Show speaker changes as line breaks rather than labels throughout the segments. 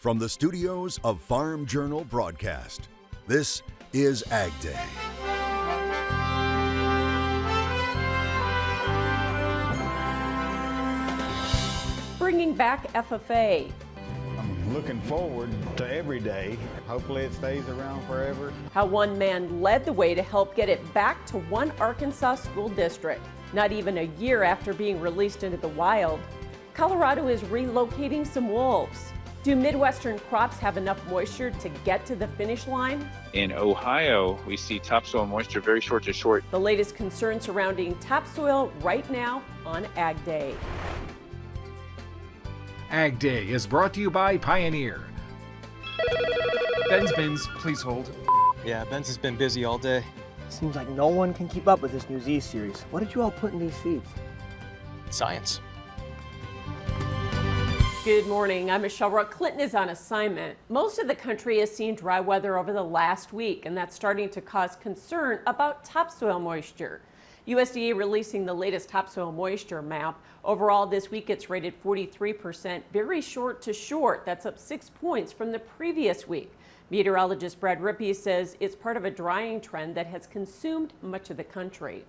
From the studios of Farm Journal Broadcast, this is AgDay.
Bringing back FFA.
I'm looking forward to every day. Hopefully it stays around forever.
How one man led the way to help get it back to one Arkansas school district, not even a year after being released into the wild. Colorado is relocating some wolves. Do Midwestern crops have enough moisture to get to the finish line?
In Ohio, we see topsoil moisture very short to short.
The latest concern surrounding topsoil right now on AgDay.
AgDay is brought to you by Pioneer.
Ben's bins, please hold.
Yeah, Ben's has been busy all day.
Seems like no one can keep up with this new Z series. What did you all put in these seeds?
Science.
Good morning, I'm Michelle Rook. Clinton is on assignment. Most of the country has seen dry weather over the last week, and that's starting to cause concern about topsoil moisture. USDA releasing the latest topsoil moisture map. Overall this week it's rated 43%, very short to short. That's up 6 points from the previous week. Meteorologist Brad Rippey says it's part of a drying trend that has consumed much of the country.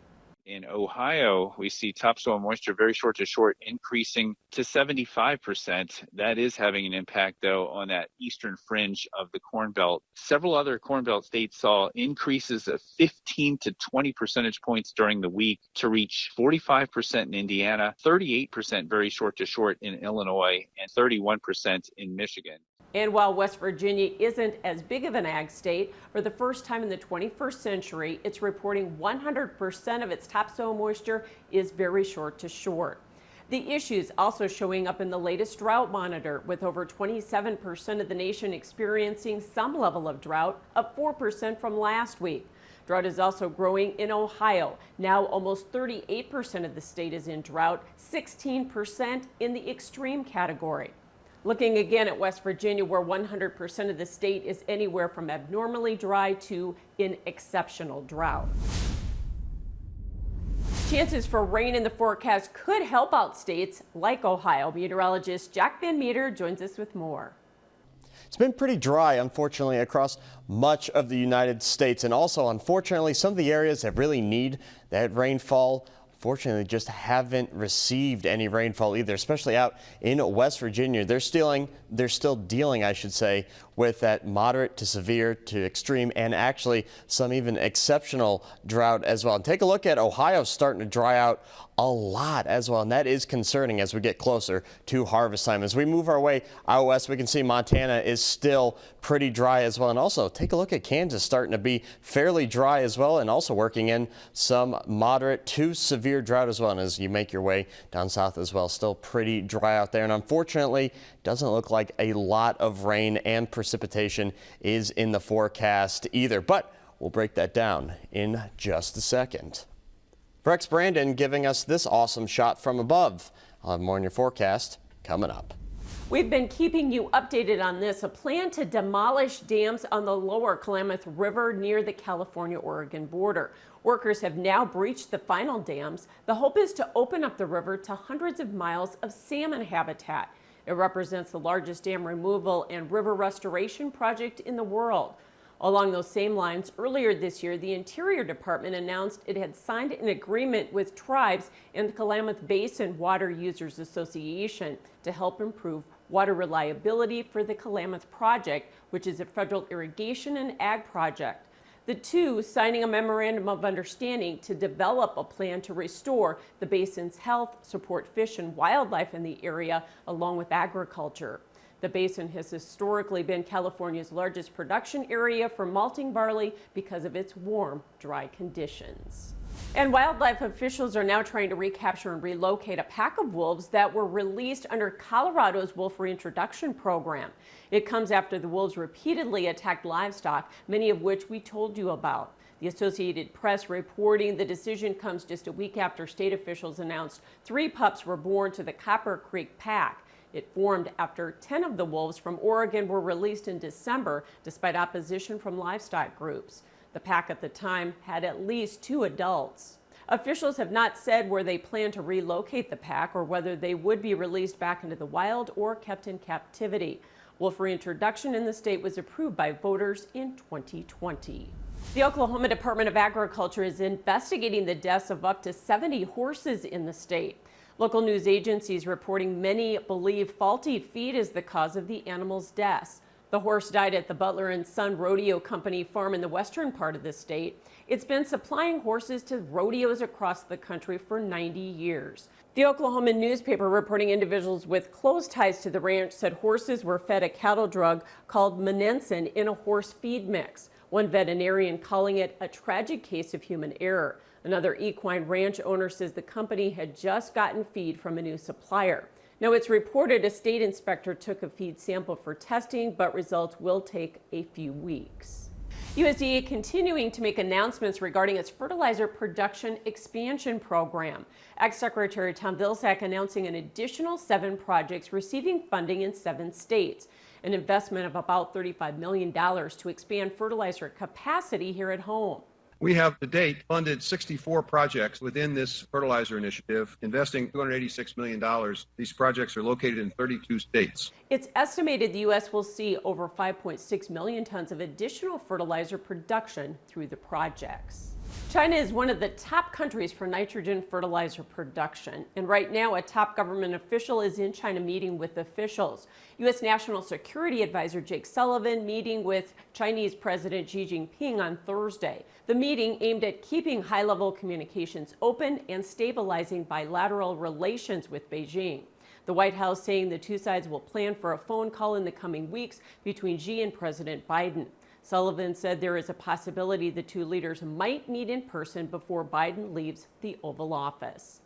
In Ohio, we see topsoil moisture very short to short increasing to 75%. That is having an impact, though, on that eastern fringe of the Corn Belt. Several other Corn Belt states saw increases of 15 to 20 percentage points during the week to reach 45% in Indiana, 38% very short to short in Illinois, and 31% in Michigan.
And while West Virginia isn't as big of an ag state, for the first time in the 21st century, it's reporting 100% of its topsoil moisture is very short to short. The issues also showing up in the latest drought monitor, with over 27% of the nation experiencing some level of drought, up 4% from last week. Drought is also growing in Ohio. Now almost 38% of the state is in drought, 16% in the extreme category. Looking again at West Virginia, where 100% of the state is anywhere from abnormally dry to in exceptional drought. Chances for rain in the forecast could help out states like Ohio. Meteorologist Jack Van Meter joins us with more.
It's been pretty dry, unfortunately, across much of the United States, and also, unfortunately, some of the areas that really need that rainfall fortunately just haven't received any rainfall either, especially out in West Virginia. They're still dealing, I should say, with that moderate to severe to extreme and actually some even exceptional drought as well. And take a look at Ohio starting to dry out a lot as well, and that is concerning as we get closer to harvest time. As we move our way out west, we can see Montana is still pretty dry as well. And also take a look at Kansas starting to be fairly dry as well, and also working in some moderate to severe drought as well. And as you make your way down south as well, still pretty dry out there. And unfortunately, doesn't look like a lot of rain and precipitation is in the forecast either. But we'll break that down in just a second. Rex Brandon giving us this awesome shot from above. I'll have more in your forecast coming up.
We've been keeping you updated on this, a plan to demolish dams on the lower Klamath River near the California-Oregon border. Workers have now breached the final dams. The hope is to open up the river to hundreds of miles of salmon habitat. It represents the largest dam removal and river restoration project in the world. Along those same lines, earlier this year, the Interior Department announced it had signed an agreement with tribes and the Klamath Basin Water Users Association to help improve water reliability for the Klamath Project, which is a federal irrigation and ag project. The two signing a memorandum of understanding to develop a plan to restore the basin's health, support fish and wildlife in the area, along with agriculture. The basin has historically been California's largest production area for malting barley because of its warm, dry conditions. And wildlife officials are now trying to recapture and relocate a pack of wolves that were released under Colorado's wolf reintroduction program. It comes after the wolves repeatedly attacked livestock, many of which we told you about. The Associated Press reporting the decision comes just a week after state officials announced 3 pups were born to the Copper Creek pack. It formed after 10 of the wolves from Oregon were released in December, despite opposition from livestock groups. The pack at the time had at least 2 adults. Officials have not said where they plan to relocate the pack or whether they would be released back into the wild or kept in captivity. Wolf reintroduction in the state was approved by voters in 2020. The Oklahoma Department of Agriculture is investigating the deaths of up to 70 horses in the state. Local news agencies reporting many believe faulty feed is the cause of the animals' deaths. The horse died at the Butler and Son Rodeo Company farm in the western part of the state. It's been supplying horses to rodeos across the country for 90 years. The Oklahoma newspaper reporting individuals with close ties to the ranch said horses were fed a cattle drug called Monensin in a horse feed mix. One veterinarian calling it a tragic case of human error. Another equine ranch owner says the company had just gotten feed from a new supplier. Now, it's reported a state inspector took a feed sample for testing, but results will take a few weeks. USDA continuing to make announcements regarding its fertilizer production expansion program. Ag Secretary Tom Vilsack announcing an additional 7 projects receiving funding in 7 states. An investment of about $35 million to expand fertilizer capacity here at home.
We have to date funded 64 projects within this fertilizer initiative, investing $286 million. These projects are located in 32 states.
It's estimated the U.S. will see over 5.6 million tons of additional fertilizer production through the projects. China is one of the top countries for nitrogen fertilizer production. And right now, a top government official is in China meeting with officials. U.S. National Security Advisor Jake Sullivan meeting with Chinese President Xi Jinping on Thursday. The meeting aimed at keeping high-level communications open and stabilizing bilateral relations with Beijing. The White House saying the two sides will plan for a phone call in the coming weeks between Xi and President Biden. Sullivan said there is a possibility the two leaders might meet in person before Biden leaves the Oval Office.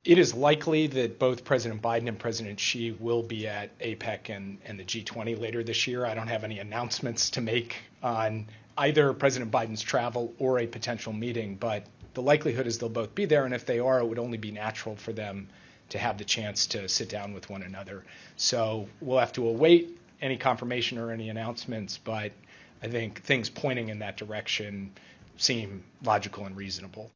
It is likely that both President Biden and President Xi will be at APEC and the G20 later this year. I don't have any announcements to make on either President Biden's travel or a potential meeting, but the likelihood is they'll both be there, and if they are, it would only be natural for them to have the chance to sit down with one another. So we'll have to await any confirmation or any announcements, but I think things pointing in that direction seem logical and reasonable.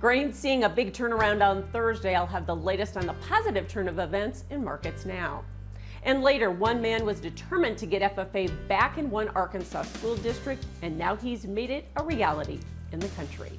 Grain seeing a big turnaround on Thursday. I'll have the latest on the positive turn of events in markets now. And later, one man was determined to get FFA back in one Arkansas school district, and now he's made it a reality in the country.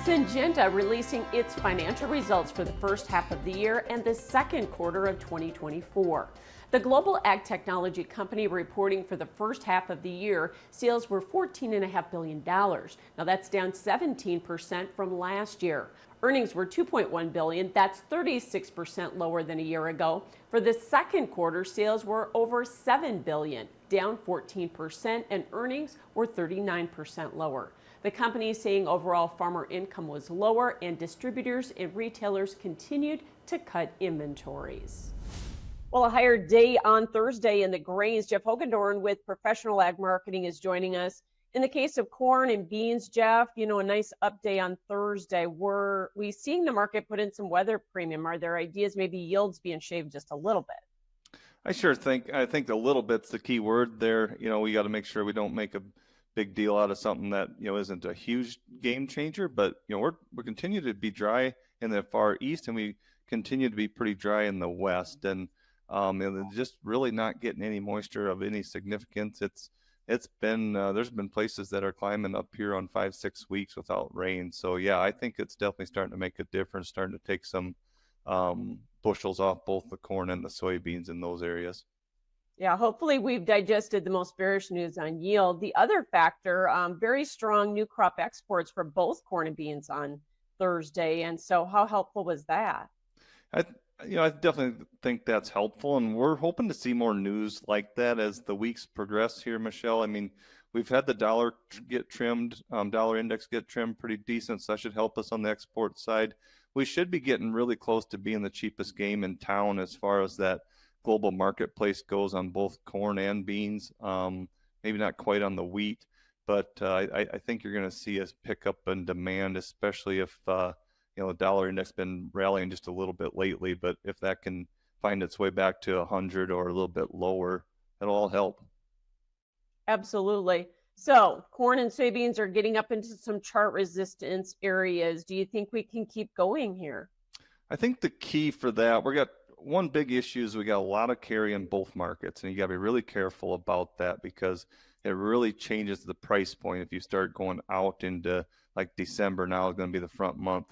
Syngenta releasing its financial results for the first half of the year and the second quarter of 2024. The global ag technology company reporting for the first half of the year, sales were $14.5 billion. Now that's down 17% from last year. Earnings were $2.1 billion. That's 36% lower than a year ago. For the second quarter, sales were over $7 billion, down 14%, and earnings were 39% lower. The company is saying overall farmer income was lower and distributors and retailers continued to cut inventories. Well, a higher day on Thursday in the grains. Jeff Hogendorn with Professional Ag Marketing is joining us. In the case of corn and beans, Jeff, a nice update on Thursday. Were we seeing the market put in some weather premium? Are there ideas maybe yields being shaved just a little bit?
I think a little bit's the key word there. We got to make sure we don't make a big deal out of something that isn't a huge game changer, but we're continue to be dry in the far east, and we continue to be pretty dry in the west, and just really not getting any moisture of any significance. It's been there's been places that are climbing up here on 5-6 weeks without rain. So yeah, I think it's definitely starting to make a difference, starting to take some bushels off both the corn and the soybeans in those areas.
Yeah, hopefully we've digested the most bearish news on yield. The other factor, very strong new crop exports for both corn and beans on Thursday. And so how helpful was that?
I definitely think that's helpful. And we're hoping to see more news like that as the weeks progress here, Michelle. I mean, we've had the dollar get trimmed, dollar index get trimmed pretty decent. So that should help us on the export side. We should be getting really close to being the cheapest game in town as far as that global marketplace goes on both corn and beans. Maybe not quite on the wheat, but I think you're going to see us pick up in demand, especially if the dollar index been rallying just a little bit lately. But if that can find its way back to 100 or a little bit lower, it'll all help.
Absolutely. So corn and soybeans are getting up into some chart resistance areas. Do you think we can keep going here?
I think the key for that, we got one big issue is we got a lot of carry in both markets, and you got to be really careful about that because it really changes the price point if you start going out into like December. Now is going to be the front month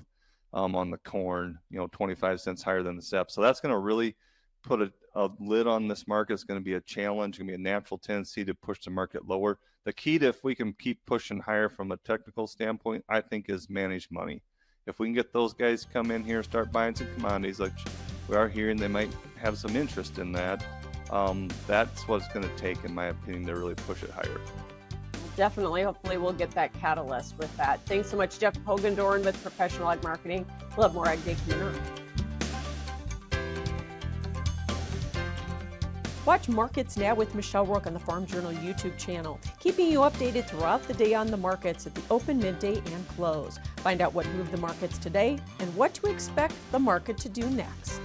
on the corn, 25 cents higher than the SEP. So that's going to really put a lid on this market. It's going to be a challenge, going to be a natural tendency to push the market lower. The key to if we can keep pushing higher from a technical standpoint, I think, is manage money. If we can get those guys to come in here, start buying some commodities like we are hearing they might have some interest in that, that's what it's going to take, in my opinion, to really push it higher.
Definitely. Hopefully we'll get that catalyst with that. Thanks so much, Jeff Hogendorn with Professional Ag Marketing. We'll have more AgDay coming up. Watch Markets Now with Michelle Rook on the Farm Journal YouTube channel, keeping you updated throughout the day on the markets at the open, midday, and close. Find out what moved the markets today and what to expect the market to do next.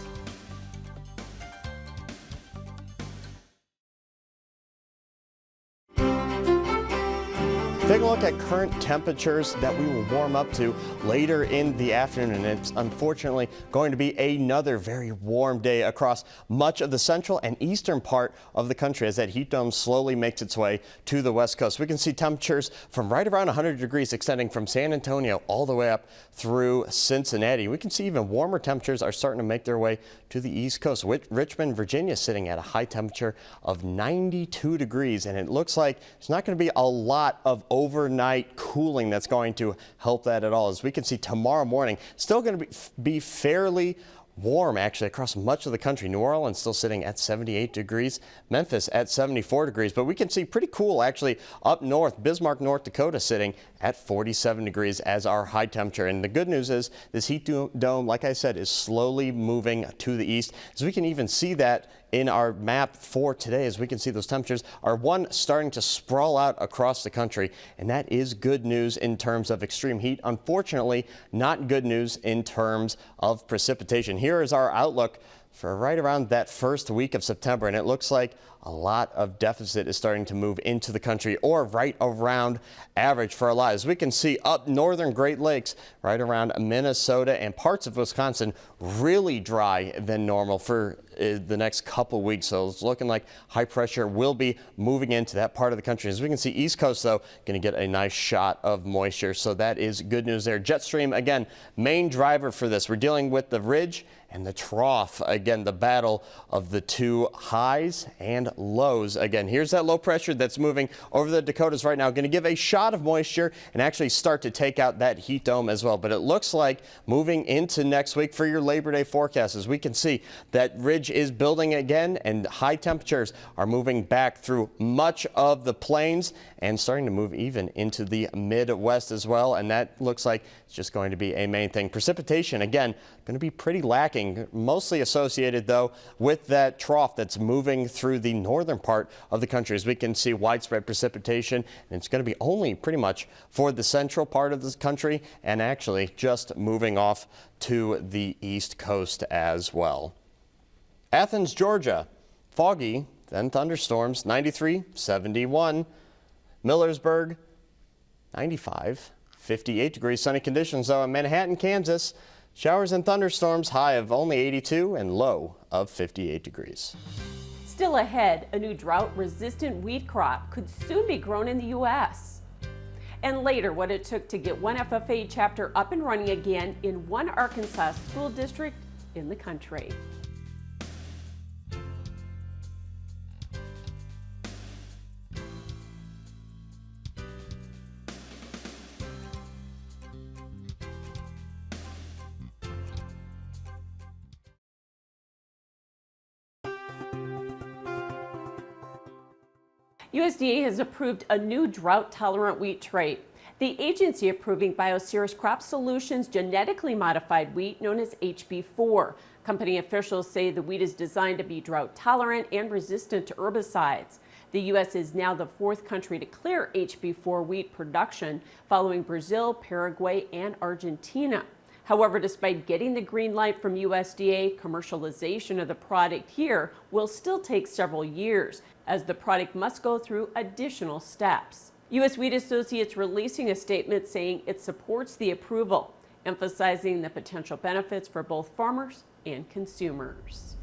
Take a look at current temperatures that we will warm up to later in the afternoon, and it's unfortunately going to be another very warm day across much of the central and eastern part of the country as that heat dome slowly makes its way to the west coast. We can see temperatures from right around 100 degrees extending from San Antonio all the way up through Cincinnati. We can see even warmer temperatures are starting to make their way to the east coast. Richmond, Virginia sitting at a high temperature of 92 degrees, and it looks like there's not going to be a lot of overnight cooling that's going to help that at all. As we can see tomorrow morning, still going to be fairly warm actually across much of the country. New Orleans still sitting at 78 degrees, Memphis at 74 degrees, but we can see pretty cool actually up north. Bismarck, North Dakota sitting at 47 degrees as our high temperature. And the good news is this heat dome, like I said, is slowly moving to the east. As we can even see that in our map for today, as we can see those temperatures are starting to sprawl out across the country, and that is good news in terms of extreme heat. Unfortunately, not good news in terms of precipitation. Here is our outlook for right around that first week of September, and it looks like a lot of deficit is starting to move into the country, or right around average for a lot. As we can see up northern Great Lakes, right around Minnesota and parts of Wisconsin, really dry than normal for the next couple weeks. So it's looking like high pressure will be moving into that part of the country. As we can see, East Coast, though, going to get a nice shot of moisture. So that is good news there. Jet stream, again, main driver for this. We're dealing with the ridge and the trough. Again, the battle of the two highs and lows. Again, here's that low pressure that's moving over the Dakotas right now. Going to give a shot of moisture and actually start to take out that heat dome as well. But it looks like moving into next week for your Labor Day forecast, as we can see that ridge is building again and high temperatures are moving back through much of the plains and starting to move even into the Midwest as well. And that looks like it's just going to be a main thing. Precipitation, again, going to be pretty lacking, mostly associated, though, with that trough that's moving through the northern part of the country. As we can see, widespread precipitation, and it's going to be only pretty much for the central part of the country and actually just moving off to the east coast as well. Athens, Georgia, foggy, then thunderstorms, 93, 71. Millersburg, 95, 58 degrees, sunny conditions, though. In Manhattan, Kansas, showers and thunderstorms, high of only 82 and low of 58 degrees.
Still ahead, a new drought-resistant wheat crop could soon be grown in the U.S. And later, what it took to get one FFA chapter up and running again in one Arkansas school district in the country. USDA has approved a new drought-tolerant wheat trait. The agency approving Bioceres Crop Solutions genetically modified wheat known as HB4. Company officials say the wheat is designed to be drought-tolerant and resistant to herbicides. The U.S. is now the fourth country to clear HB4 wheat production, following Brazil, Paraguay, and Argentina. However, despite getting the green light from USDA, commercialization of the product here will still take several years, as the product must go through additional steps. U.S. Wheat Associates releasing a statement saying it supports the approval, emphasizing the potential benefits for both farmers and consumers.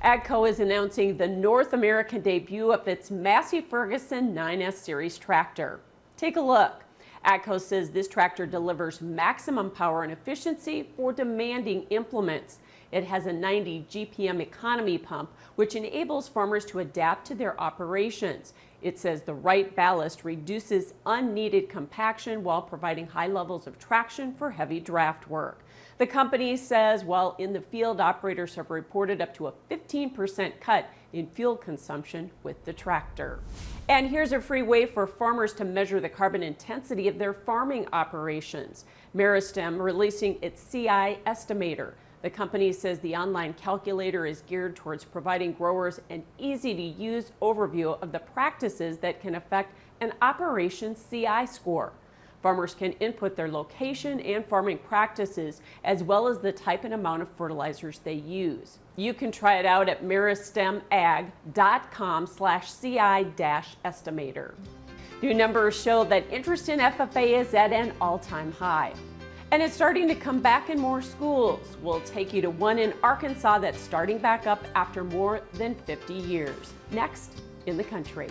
AGCO is announcing the North American debut of its Massey Ferguson 9S Series tractor. Take a look. AGCO says this tractor delivers maximum power and efficiency for demanding implements. It has a 90 GPM economy pump, which enables farmers to adapt to their operations. It says the right ballast reduces unneeded compaction while providing high levels of traction for heavy draft work. The company says while in the field, operators have reported up to a 15% cut in fuel consumption with the tractor. And here's a free way for farmers to measure the carbon intensity of their farming operations. Meristem releasing its CI estimator. The company says the online calculator is geared towards providing growers an easy-to-use overview of the practices that can affect an operation's CI score. Farmers can input their location and farming practices, as well as the type and amount of fertilizers they use. You can try it out at meristemag.com/CI-estimator. New numbers show that interest in FFA is at an all-time high. And it's starting to come back in more schools. We'll take you to one in Arkansas that's starting back up after more than 50 years. Next in the country.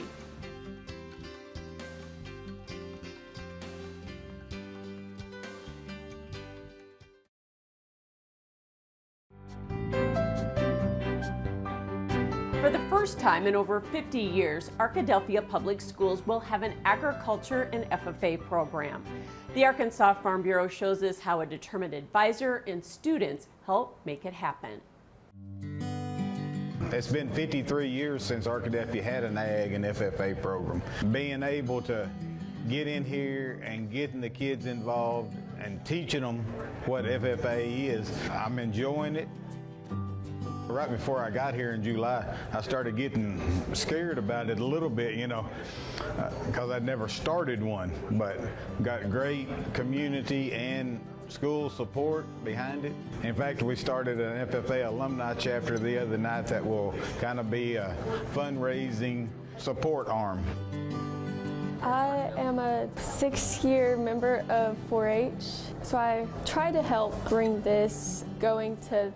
For the first time in over 50 years, Arkadelphia Public Schools will have an agriculture and FFA program. The Arkansas Farm Bureau shows us how a determined advisor and students help make it happen.
It's been 53 years since Arkadelphia had an ag and FFA program. Being able to get in here and getting the kids involved and teaching them what FFA is, I'm enjoying it. Right before I got here in July, I started getting scared about it a little bit, because I'd never started one, but got great community and school support behind it. In fact, we started an FFA alumni chapter the other night that will kind of be a fundraising support arm.
I am a 6-year member of 4-H, so I try to help bring this going to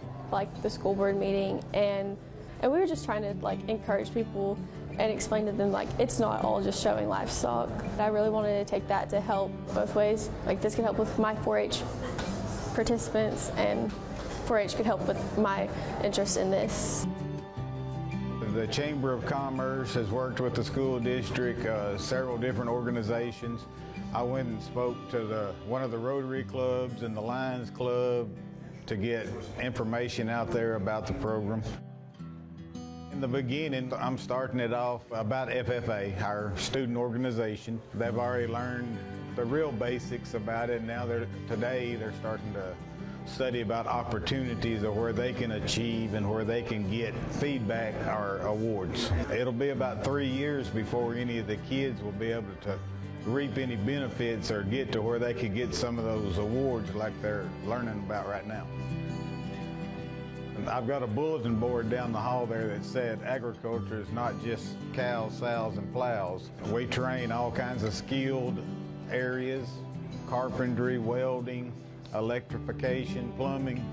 the school board meeting, and we were just trying to encourage people and explain to them it's not all just showing livestock. I really wanted to take that to help both ways. This could help with my 4-H participants, and 4-H could help with my interest in this.
The Chamber of Commerce has worked with the school district, several different organizations. I went and spoke to one of the Rotary clubs and the Lions Club to get information out there about the program. In the beginning, I'm starting it off about FFA, our student organization. They've already learned the real basics about it, and now today they're starting to study about opportunities of where they can achieve and where they can get feedback or awards. It'll be about 3 years before any of the kids will be able to reap any benefits or get to where they could get some of those awards like they're learning about right now. And I've got a bulletin board down the hall there that said agriculture is not just cows, sows, and plows. We train all kinds of skilled areas, carpentry, welding, electrification, plumbing,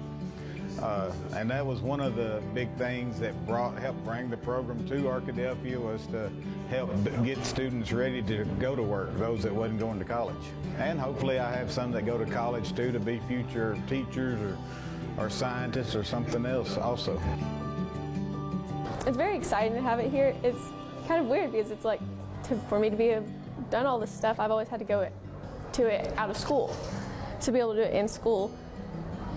and that was one of the big things that helped bring the program to Arkadelphia, was to help get students ready to go to work, those that wasn't going to college. And hopefully I have some that go to college too, to be future teachers or scientists or something else also.
It's very exciting to have it here. It's kind of weird because it's for me to done all this stuff, I've always had to go to it out of school. To be able to do it in school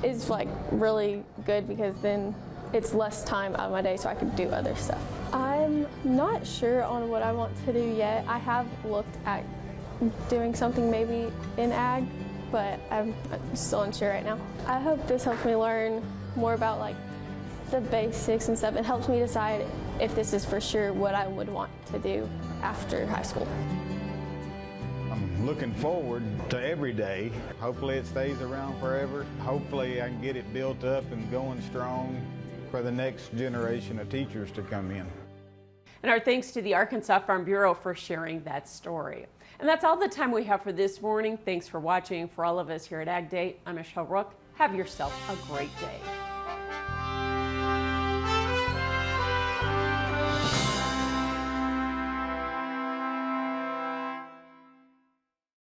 is really good, because then it's less time out of my day so I can do other stuff. I'm not sure on what I want to do yet. I have looked at doing something maybe in ag, but I'm still unsure right now. I hope this helps me learn more about the basics and stuff. It helps me decide if this is for sure what I would want to do after high school.
I'm looking forward to every day. Hopefully it stays around forever. Hopefully I can get it built up and going strong for the next generation of teachers to come in.
And our thanks to the Arkansas Farm Bureau for sharing that story. And that's all the time we have for this morning. Thanks for watching. For all of us here at AgDay, I'm Michelle Rook. Have yourself a great day.